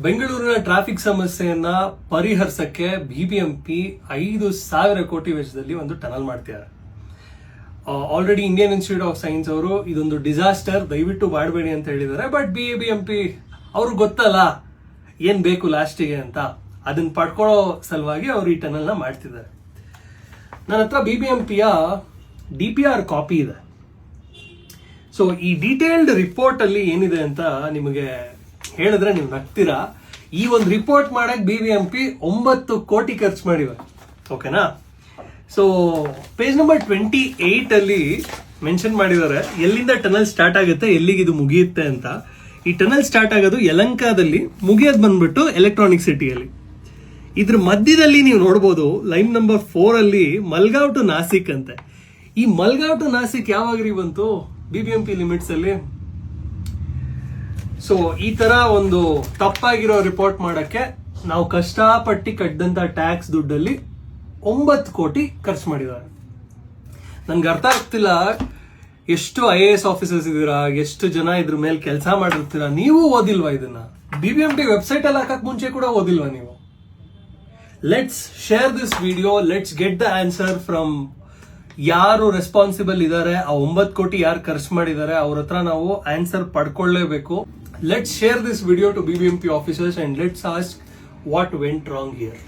ಬೆಂಗಳೂರಿನ ಟ್ರಾಫಿಕ್ ಸಮಸ್ಯೆಯನ್ನ ಪರಿಹರಿಸಕ್ಕೆ ಬಿಬಿಎಂಪಿ 5,000 ಕೋಟಿ ವೆಚ್ಚದಲ್ಲಿ ಒಂದು ಟನಲ್ ಮಾಡ್ತಿದ್ದಾರೆ. Already Indian institute of science ಅವರು ಇದೊಂದು ಡಿಸಾಸ್ಟರ್, ದಯವಿಟ್ಟು ಮಾಡಬೇಡಿ ಅಂತ ಹೇಳಿದ್ದಾರೆ. ಬಟ್ ಬಿಬಿಎಂಪಿ ಅವ್ರಿಗೆ ಗೊತ್ತಲ್ಲ ಏನ್ ಬೇಕು ಲಾಸ್ಟಿಗೆ ಅಂತ, ಅದನ್ನ ಪಡ್ಕೊಳ್ಳೋ ಸಲುವಾಗಿ ಅವರು ಈ ಟನಲ್ ನ ಮಾಡ್ತಿದ್ದಾರೆ. ನನ್ನ ಹತ್ರ ಬಿಬಿಎಂಪಿಯ DPR ಕಾಪಿ ಇದೆ. ಸೊ ಈ ಡೀಟೇಲ್ಡ್ ರಿಪೋರ್ಟ್ ಅಲ್ಲಿ ಏನಿದೆ ಅಂತ ನಿಮಗೆ ಹೇಳಿದ್ರೆ ನೀವು ನಗ್ತೀರಾ. ಈ ಒಂದು ರಿಪೋರ್ಟ್ ಮಾಡಕ್ ಬಿಬಿಎಂಪಿ 9 ಕೋಟಿ ಖರ್ಚು ಮಾಡಿವೆ. ಓಕೆನಾ? ಸೊ ಪೇಜ್ ನಂಬರ್ 28 ಅಲ್ಲಿ ಮೆನ್ಷನ್ ಮಾಡಿದ್ದಾರೆ ಎಲ್ಲಿಂದ ಟನಲ್ ಸ್ಟಾರ್ಟ್ ಆಗುತ್ತೆ, ಎಲ್ಲಿಗೆ ಇದು ಮುಗಿಯುತ್ತೆ ಅಂತ. ಈ ಟನಲ್ ಸ್ಟಾರ್ಟ್ ಆಗೋದು ಯಲಂಕಾದಲ್ಲಿ, ಮುಗಿಯೋದು ಬಂದ್ಬಿಟ್ಟು ಎಲೆಕ್ಟ್ರಾನಿಕ್ ಸಿಟಿಯಲ್ಲಿ. ಇದ್ರ ಮಧ್ಯದಲ್ಲಿ ನೀವು ನೋಡ್ಬೋದು ಲೈನ್ ನಂಬರ್ 4 ಅಲ್ಲಿ ಮಲ್ಗಾವ್ ಟು ನಾಸಿಕ್ ಅಂತೆ. ಈ ಮಲ್ಗಾವ್ ಟು ನಾಸಿಕ್ ಯಾವಾಗ್ರಿ ಬಂತು ಬಿಬಿಎಂಪಿ ಲಿಮಿಟ್ಸ್ ಅಲ್ಲಿ? ಸೊ ಈ ತರ ಒಂದು ತಪ್ಪಾಗಿರೋ ರಿಪೋರ್ಟ್ ಮಾಡಕ್ಕೆ ನಾವು ಕಷ್ಟಪಟ್ಟು ಕಟ್ಟಿದಂತ ಟ್ಯಾಕ್ಸ್ ದುಡ್ಡಲ್ಲಿ 9 ಕೋಟಿ ಖರ್ಚು ಮಾಡಿದ್ದಾರೆ. ನನ್ಗೆ ಅರ್ಥ ಆಗ್ತಿಲ್ಲ, ಎಷ್ಟು IAS ಆಫೀಸರ್ಸ್ ಇದೀರಾ, ಎಷ್ಟು ಜನ ಇದ್ರ ಮೇಲೆ ಕೆಲಸ ಮಾಡಿರ್ತೀರಾ, ನೀವು ಓದಿಲ್ವಾ ಇದನ್ನ? ಬಿಬಿಎಂಪಿ ವೆಬ್ಸೈಟ್ ಅಲ್ಲಿ ಹಾಕಕ್ ಮುಂಚೆ ಕೂಡ ಓದಿಲ್ವಾ ನೀವು? Let's share this video, let's get the answer from ಯಾರು ರೆಸ್ಪಾನ್ಸಿಬಲ್ ಇದ್ದಾರೆ, ಆ 9 ಕೋಟಿ ಯಾರು ಖರ್ಚು ಮಾಡಿದ್ದಾರೆ, ಅವ್ರ ಹತ್ರ ನಾವು ಆನ್ಸರ್ ಪಡ್ಕೊಳ್ಳೇಬೇಕು. Let's share this video to BBMP officers and let's ask what went wrong here.